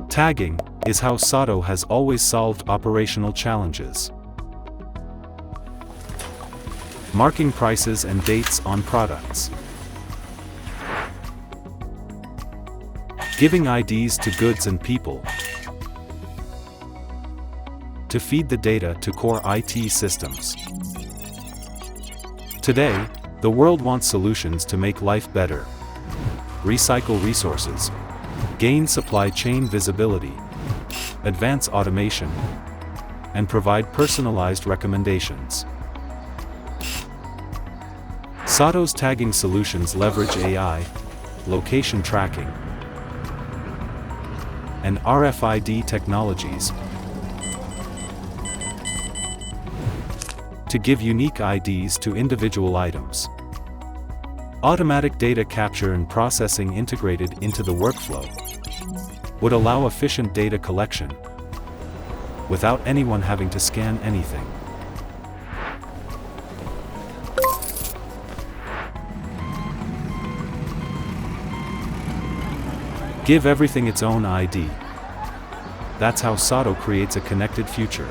Tagging is how Sato has always solved operational challenges. Marking prices and dates on products. Giving IDs to goods and people. To feed the data to core IT systems. Today, the world wants solutions to make life better. Recycle resources. Gain supply chain visibility. Advance automation. And provide personalized recommendations. Sato's tagging solutions leverage AI, location tracking, and RFID technologies to give unique IDs to individual items. Automatic data capture and processing integrated into the workflow would allow efficient data collection without anyone having to scan anything. Give everything its own ID. That's how Sato creates a connected future.